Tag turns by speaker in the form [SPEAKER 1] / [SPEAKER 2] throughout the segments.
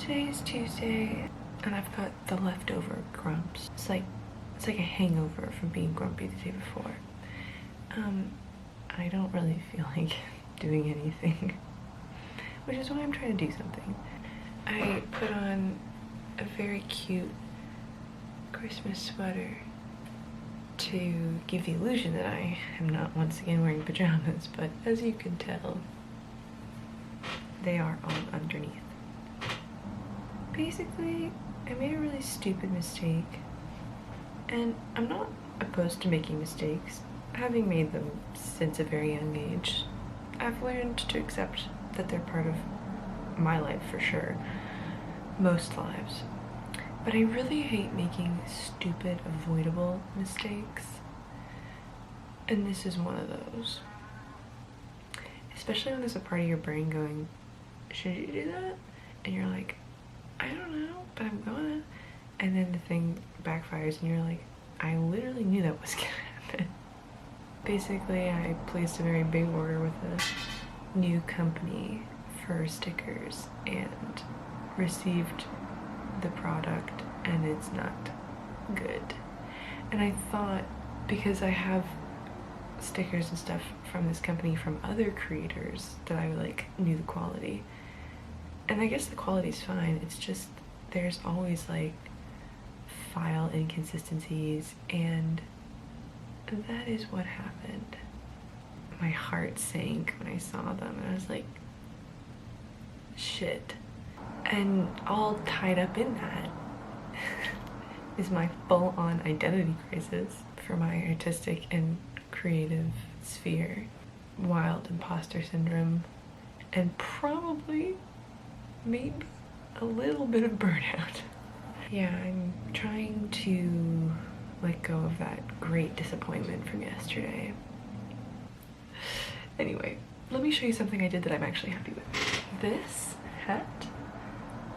[SPEAKER 1] Today is Tuesday, and I've got the leftover grumps. It's like a hangover from being grumpy the day before. I don't really feel like doing anything, which is why I'm trying to do something. I put on a very cute Christmas sweater to give the illusion that I am not once again wearing pajamas, but as you can tell, they are on underneath. Basically, I made a really stupid mistake, and I'm not opposed to making mistakes. Having made them since a very young age, I've learned to accept that they're part of my life for sure, most lives. But I really hate making stupid, avoidable mistakes, and this is one of those. Especially when there's a part of your brain going, should you do that? And you're like, I don't know, but I'm gonna. And then the thing backfires and you're like, I literally knew that was gonna happen. Basically, I placed a very big order with a new company for stickers and received the product, and it's not good. And I thought, because I have stickers and stuff from this company from other creators, that I like knew the quality. And I guess the quality's fine, it's just there's always like file inconsistencies, and that is what happened. My heart sank when I saw them, and I was like, shit. And all tied up in that is my full-on identity crisis for my artistic and creative sphere, wild imposter syndrome, and probably maybe a little bit of burnout. Yeah, I'm trying to let go of that great disappointment from yesterday. Anyway, let me show you something I did that I'm actually happy with. This hat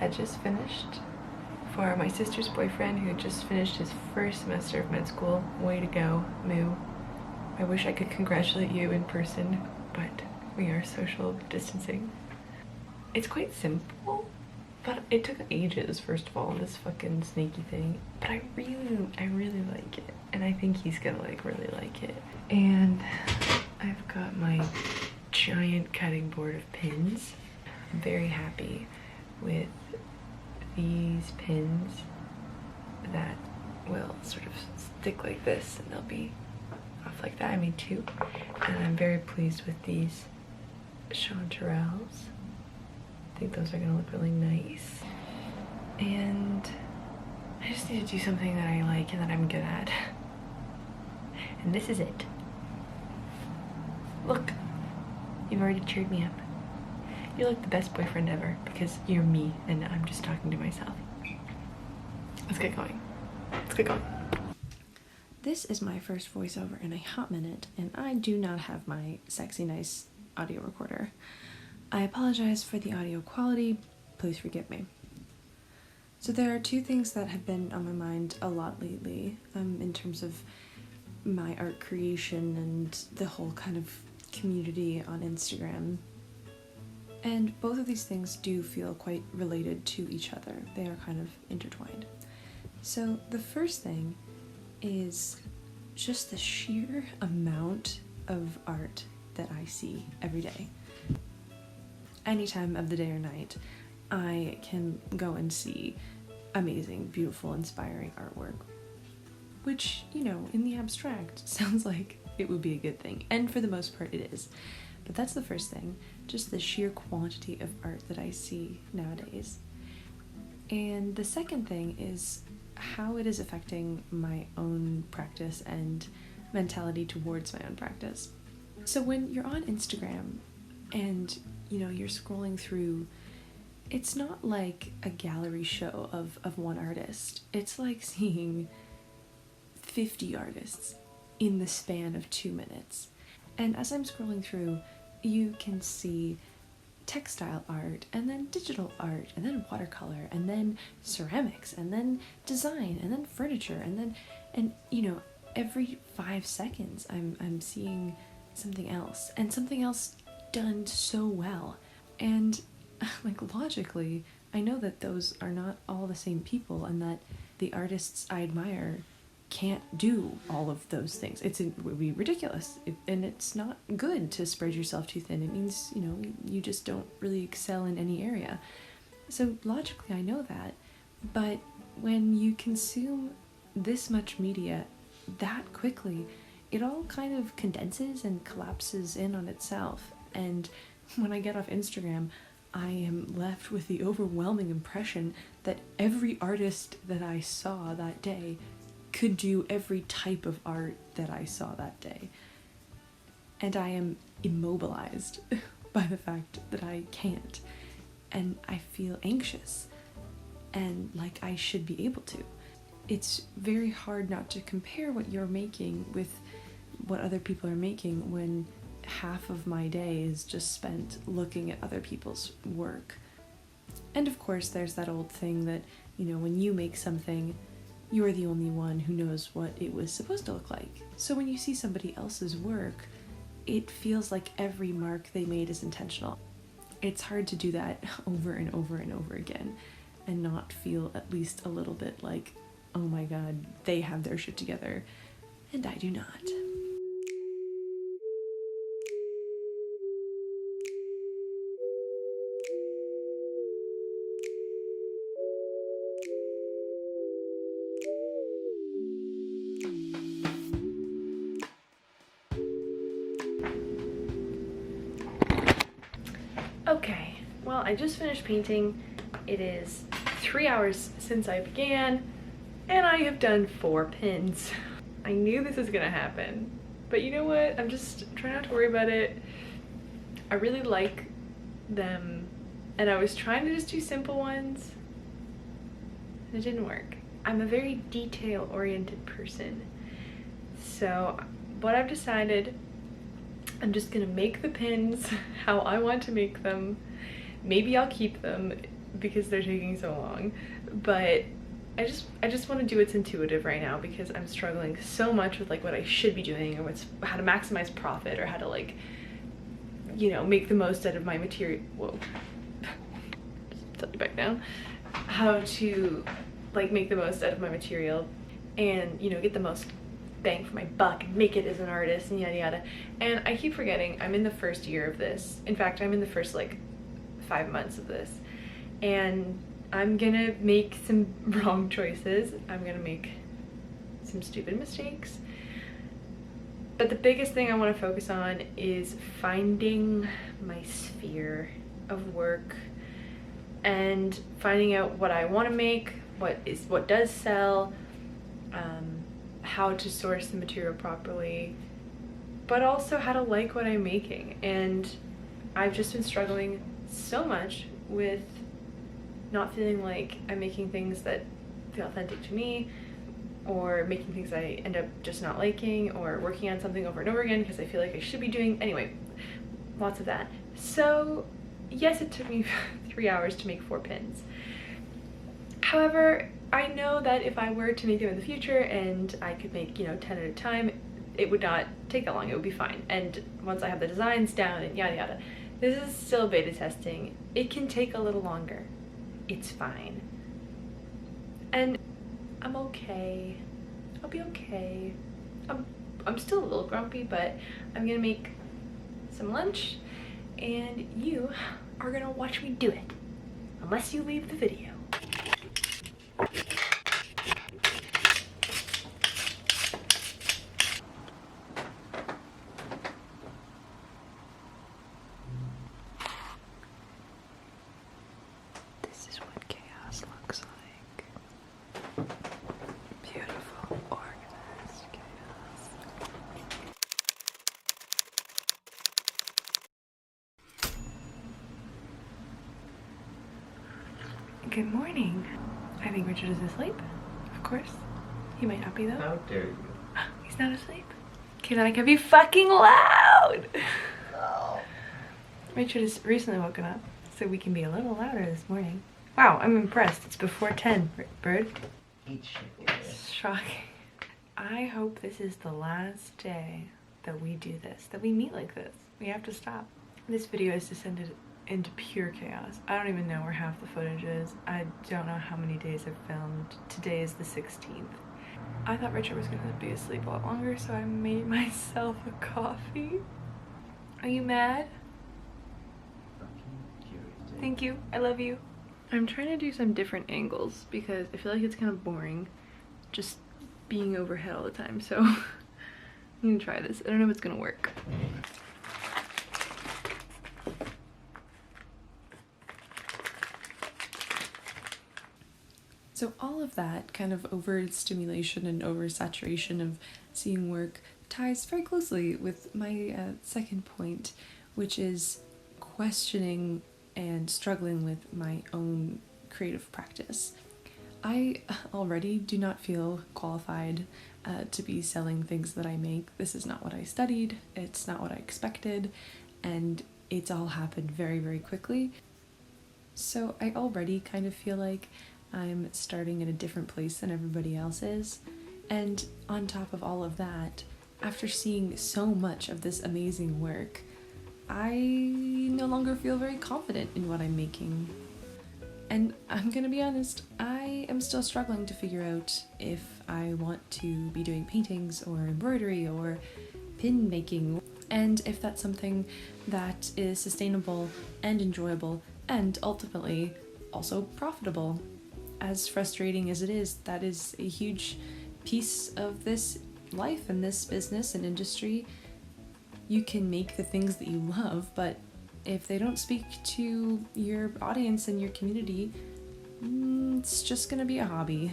[SPEAKER 1] I just finished for my sister's boyfriend who just finished his first semester of med school. Way to go, Moo. I wish I could congratulate you in person, but we are social distancing. It's quite simple, but it took ages, first of all, this fucking snaky thing. But I really like it, and I think he's gonna like really like it. And I've got my giant cutting board of pins. I'm very happy with these pins that will sort of stick like this, and they'll be off like that. I made two, and I'm very pleased with these chanterelles. I think those are gonna look really nice. And I just need to do something that I like and that I'm good at. And this is it. Look, you've already cheered me up. You're like the best boyfriend ever because you're me and I'm just talking to myself. Let's get going. Let's get going. This is my first voiceover in a hot minute, and I do not have my sexy nice audio recorder. I apologize for the audio quality, please forgive me. So there are two things that have been on my mind a lot lately, in terms of my art creation and the whole kind of community on Instagram. And both of these things do feel quite related to each other. They are kind of intertwined. So the first thing is just the sheer amount of art that I see every day. Any time of the day or night, I can go and see amazing, beautiful, inspiring artwork, which, you know, in the abstract sounds like it would be a good thing, and for the most part it is. But that's the first thing, just the sheer quantity of art that I see nowadays. And the second thing is how it is affecting my own practice and mentality towards my own practice. So when you're on Instagram and, you know, you're scrolling through, it's not like a gallery show of one artist. It's like seeing 50 artists in the span of 2 minutes. And as I'm scrolling through, you can see textile art, and then digital art, and then watercolor, and then ceramics, and then design, and then furniture, and you know, every 5 seconds I'm seeing something else, and something else done so well. And like logically, I know that those are not all the same people, and that the artists I admire can't do all of those things. It would be ridiculous, and it's not good to spread yourself too thin. It means, you know, you just don't really excel in any area. So logically I know that, but when you consume this much media that quickly, it all kind of condenses and collapses in on itself. And when I get off Instagram, I am left with the overwhelming impression that every artist that I saw that day could do every type of art that I saw that day. And I am immobilized by the fact that I can't. And I feel anxious and like I should be able to. It's very hard not to compare what you're making with what other people are making when half of my day is just spent looking at other people's work. And of course there's that old thing that, you know, when you make something, you're the only one who knows what it was supposed to look like. So when you see somebody else's work, it feels like every mark they made is intentional. It's hard to do that over and over and over again and not feel at least a little bit like, oh my god, they have their shit together and I do not. Okay, well, I just finished painting. It is 3 hours since I began, and I have done 4 pins. I knew this was gonna happen, but you know what? I'm just trying not to worry about it. I really like them, and I was trying to just do simple ones, and it didn't work. I'm a very detail-oriented person, so what I've decided, I'm just gonna make the pins how I want to make them. Maybe I'll keep them because they're taking so long, but I just want to do what's intuitive right now because I'm struggling so much with like what I should be doing or how to maximize profit or how to, like, you know, make the most out of my material. Whoa, just set it back down. How to like make the most out of my material and, you know, get the most bang for my buck and make it as an artist and yada yada. And I keep forgetting I'm in the first year of this. In fact, I'm in the first like 5 months of this, and I'm gonna make some wrong choices. I'm gonna make some stupid mistakes, but the biggest thing I want to focus on is finding my sphere of work and finding out what I want to make, what does sell, how to source the material properly, but also how to like what I'm making. And I've just been struggling so much with not feeling like I'm making things that feel authentic to me, or making things I end up just not liking, or working on something over and over again because I feel like I should be doing. Anyway, lots of that. So yes, it took me 3 hours to make 4 pins. However, I know that if I were to make them in the future and I could make, you know, 10 at a time, it would not take that long. It would be fine. And once I have the designs down and yada yada, this is still beta testing. It can take a little longer. It's fine. And I'm okay. I'll be okay. I'm still a little grumpy, but I'm gonna make some lunch and you are gonna watch me do it. Unless you leave the video. This is what chaos looks like. Beautiful, organized chaos. Good morning. I think Richard is asleep, of course. He might not be though.
[SPEAKER 2] How dare you?
[SPEAKER 1] He's not asleep. Okay, then I can be fucking loud.
[SPEAKER 2] No.
[SPEAKER 1] Richard has recently woken up, so we can be a little louder this morning. Wow, I'm impressed. It's before 10, Bird.
[SPEAKER 2] Eat shit.
[SPEAKER 1] Shocking. I hope this is the last day that we do this, that we meet like this. We have to stop. This video is into pure chaos. I don't even know where half the footage is. I don't know how many days I've filmed. Today is the 16th. I thought Richard was gonna be asleep a lot longer, so I made myself a coffee. Are you mad? Thank you. I love you. I'm trying to do some different angles because I feel like it's kind of boring just being overhead all the time, so I'm gonna try this. I don't know if it's gonna work. So all of that kind of overstimulation and oversaturation of seeing work ties very closely with my second point, which is questioning and struggling with my own creative practice. I already do not feel qualified to be selling things that I make. This is not what I studied, it's not what I expected, and it's all happened very, very quickly. So I already kind of feel like I'm starting in a different place than everybody else is. And on top of all of that, after seeing so much of this amazing work, I no longer feel very confident in what I'm making. And I'm gonna be honest, I am still struggling to figure out if I want to be doing paintings or embroidery or pin making, and if that's something that is sustainable and enjoyable and ultimately also profitable. As frustrating as it is, that is a huge piece of this life and this business and industry. You can make the things that you love, but if they don't speak to your audience and your community, it's just gonna be a hobby,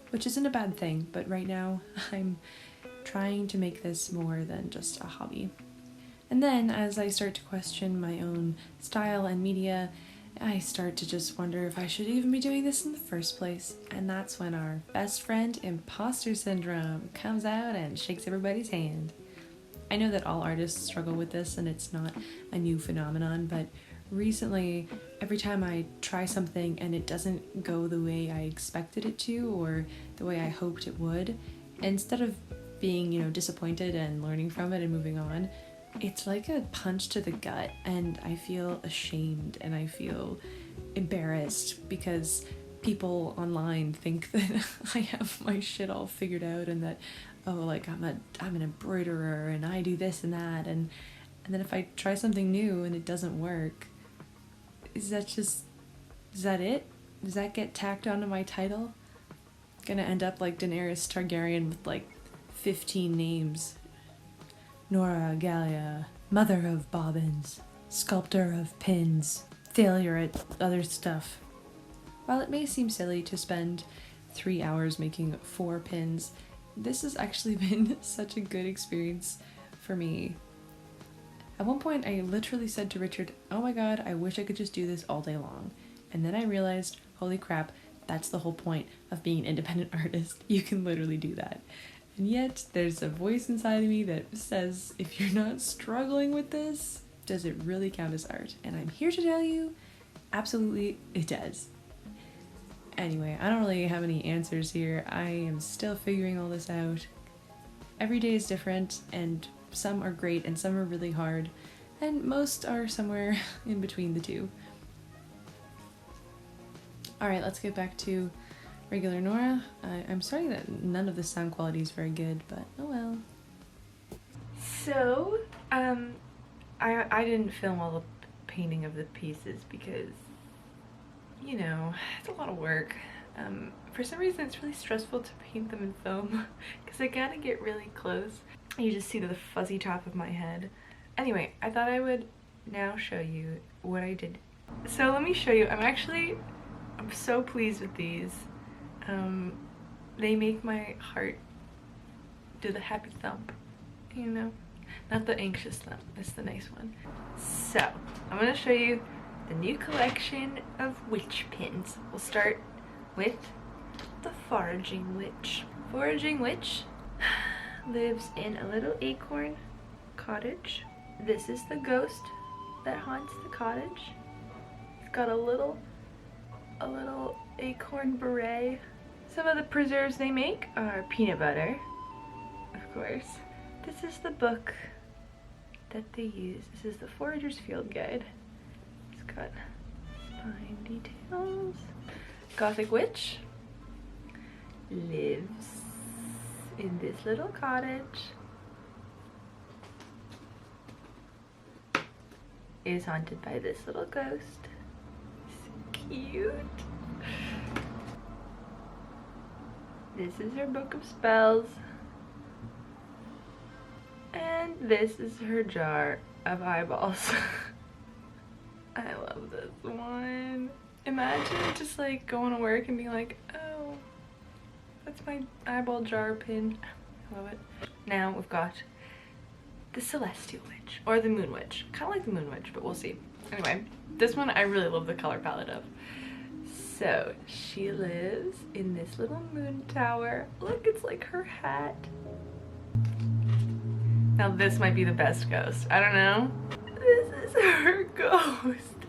[SPEAKER 1] which isn't a bad thing, but right now I'm trying to make this more than just a hobby. And then as I start to question my own style and media, I start to just wonder if I should even be doing this in the first place. And that's when our best friend, imposter syndrome, comes out and shakes everybody's hand. I know that all artists struggle with this and it's not a new phenomenon, but recently, every time I try something and it doesn't go the way I expected it to or the way I hoped it would, instead of being, disappointed and learning from it and moving on, it's like a punch to the gut, and I feel ashamed and I feel embarrassed because people online think that I have my shit all figured out and that, I'm an embroiderer and I do this and that, and then if I try something new and it doesn't work, is that it? Does that get tacked onto my title? Gonna end up like Daenerys Targaryen with like 15 names. Nora Gallia, mother of bobbins, sculptor of pins, failure at other stuff. While it may seem silly to spend 3 hours making 4 pins, this has actually been such a good experience for me. At one point I literally said to Richard, oh my god, I wish I could just do this all day long. And then I realized, holy crap, that's the whole point of being an independent artist. You can literally do that. And yet, there's a voice inside of me that says, if you're not struggling with this, does it really count as art? And I'm here to tell you, absolutely it does. Anyway, I don't really have any answers here. I am still figuring all this out. Every day is different, and some are great and some are really hard, and most are somewhere in between the two. Alright, let's get back to regular Nora. I'm sorry that none of the sound quality is very good, but oh well. So, I didn't film all the painting of the pieces because, it's a lot of work. For some reason it's really stressful to paint them in foam because I gotta get really close. You just see the fuzzy top of my head. Anyway, I thought I would now show you what I did. So let me show you. I'm so pleased with these. They make my heart do the happy thump, not the anxious thump, that's the nice one. So I'm gonna show you the new collection of witch pins. We'll start with the foraging witch. Foraging witch lives in a little acorn cottage. This is the ghost that haunts the cottage. It's got a little acorn beret. Some of the preserves they make are peanut butter, of course. This is the book that they use. This is the Forager's Field Guide. got fine details. Gothic witch lives in this little cottage. Is haunted by this little ghost. So cute. This is her book of spells. And this is her jar of eyeballs. I love this one. Imagine just like going to work and being like, oh, that's my eyeball jar pin. I love it. Now we've got the Celestial Witch, or the Moon Witch. Kind of like the Moon Witch, but we'll see. Anyway, this one I really love the color palette of. So she lives in this little moon tower. Look, it's like her hat. Now this might be the best ghost. I don't know. This is her ghost.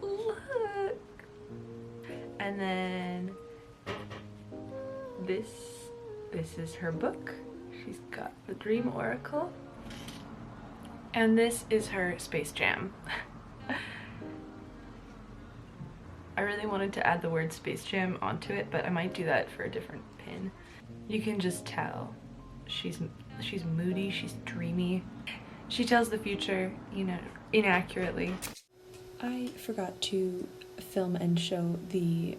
[SPEAKER 1] Look. And then this is her book. She's got the Dream Oracle. And this is her Space Jam. I really wanted to add the word Space Jam onto it, but I might do that for a different pin. You can just tell she's moody, she's dreamy. She tells the future, you know, inaccurately. I forgot to film and show the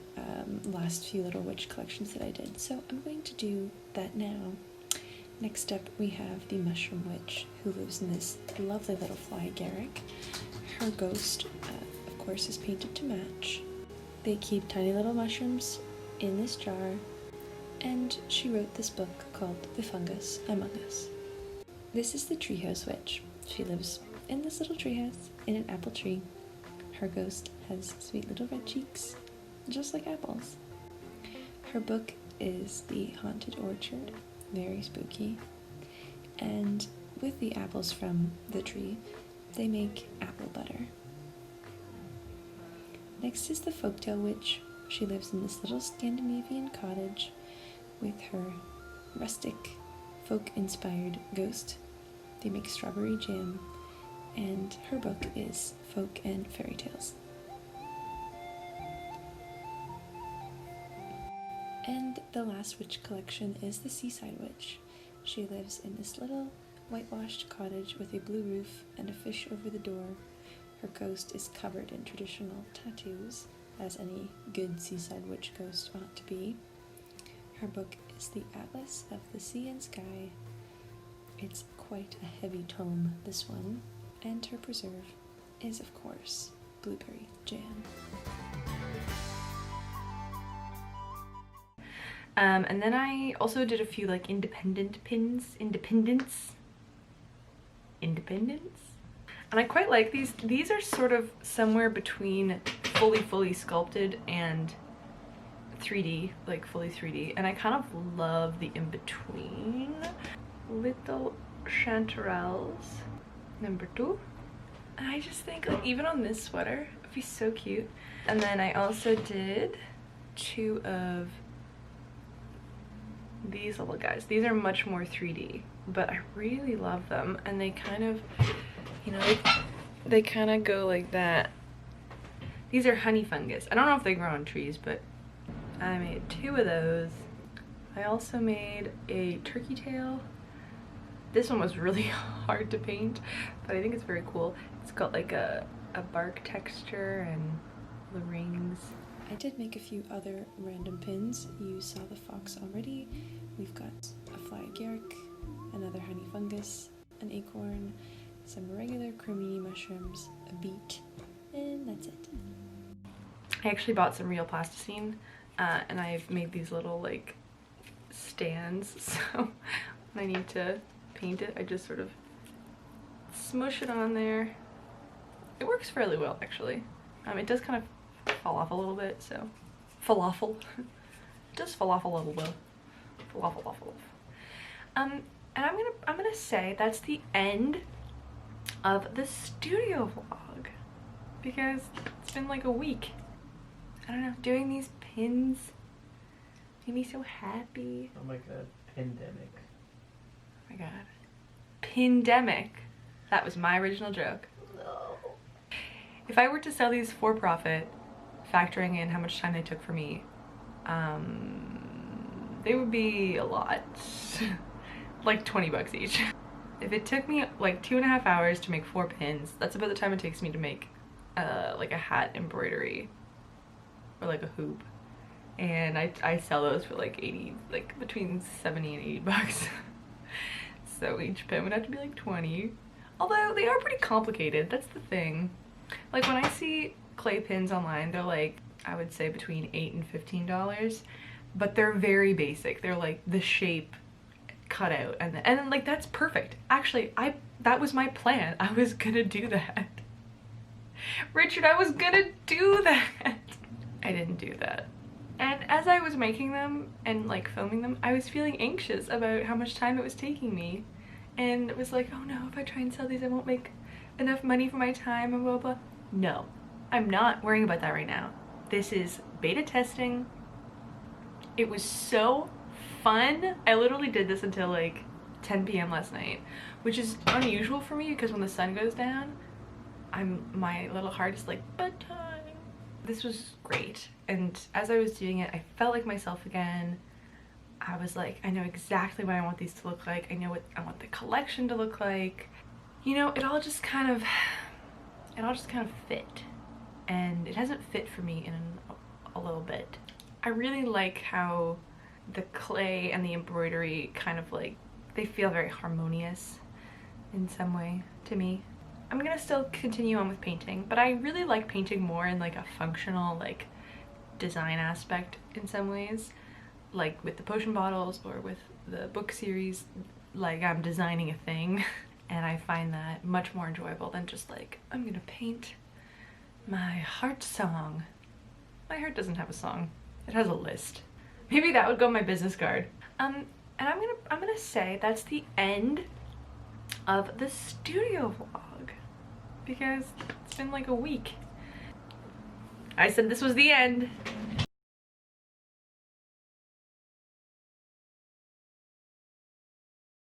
[SPEAKER 1] last few little witch collections that I did, so I'm going to do that now. Next up we have the Mushroom Witch, who lives in this lovely little fly garrick. Her ghost, of course, is painted to match. They keep tiny little mushrooms in this jar, and she wrote this book called The Fungus Among Us. This is the Treehouse Witch. She lives in this little treehouse in an apple tree. Her ghost has sweet little red cheeks, just like apples. Her book is The Haunted Orchard, very spooky, and with the apples from the tree, they make apple butter. Next is the Folktale Witch. She lives in this little Scandinavian cottage with her rustic, folk-inspired ghost. They make strawberry jam, and her book is Folk and Fairy Tales. And the last witch collection is the Seaside Witch. She lives in this little whitewashed cottage with a blue roof and a fish over the door. Her ghost is covered in traditional tattoos, as any good seaside witch ghost ought to be. Her book is The Atlas of the Sea and Sky. It's quite a heavy tome, this one. And her preserve is, of course, blueberry jam. And then I also did a few like independent pins. Independence. And I quite like these. These are sort of somewhere between fully sculpted and 3D, like fully 3D. And I kind of love the in-between. Little chanterelles. Number 2. And I just think like even on this sweater, it'd be so cute. And then I also did 2 of these little guys. These are much more 3D, but I really love them. And they kind of, you know, they kind of go like that. These are honey fungus. I don't know if they grow on trees, but I made 2 of those. I also made a turkey tail. This one was really hard to paint, but I think it's very cool. It's got like a bark texture and the rings. I did make a few other random pins. You saw the fox already. We've got a fly agaric, another honey fungus, an acorn, some regular cremini mushrooms, a beet, and that's it. I actually bought some real plasticine, and I've made these little like stands, so when I need to paint it, I just sort of smush it on there. It works fairly well, actually. It does kind of fall off a little bit, so falafel. It does fall off a little bit. Falafel. And I'm gonna say that's the end of the studio vlog, because it's been like a week. I don't know, doing these pins made me so happy.
[SPEAKER 2] I'm like a pandemic.
[SPEAKER 1] Oh my god. Pandemic. That was my original joke. If I were to sell these for profit, factoring in how much time they took for me, they would be a lot. Like 20 bucks each. If it took me like 2.5 hours to make 4 pins, that's about the time it takes me to make like a hat embroidery or like a hoop. And I sell those for like 80, like between 70 and 80 bucks. So each pin would have to be like 20. Although they are pretty complicated, that's the thing. Like when I see clay pins online, they're like, I would say between $8 and $15, but they're very basic. They're like the shape cut out and like that's perfect. Actually, that was my plan. I was gonna do that. Richard, I was gonna do that. I didn't do that. And as I was making them and like filming them, I was feeling anxious about how much time it was taking me. And it was like, oh no, if I try and sell these, I won't make enough money for my time and blah, blah. No, I'm not worrying about that right now. This is beta testing. It was so fun. I literally did this until like 10 p.m. last night, which is unusual for me because when the sun goes down, my little heart is like, bedtime. This was great. And as I was doing it, I felt like myself again. I was like, I know exactly what I want these to look like. I know what I want the collection to look like. You know, it all just kind of fit. And it hasn't fit for me in a little bit. I really like how the clay and the embroidery kind of like, they feel very harmonious in some way to me. I'm gonna still continue on with painting, but I really like painting more in like a functional like design aspect in some ways, like with the potion bottles or with the book series, like I'm designing a thing. And I find that much more enjoyable than just like, I'm gonna paint my heart song. My heart doesn't have a song, it has a list. Maybe that would go on my business card. And I'm gonna say that's the end of the studio vlog because it's been like a week. I said this was the end.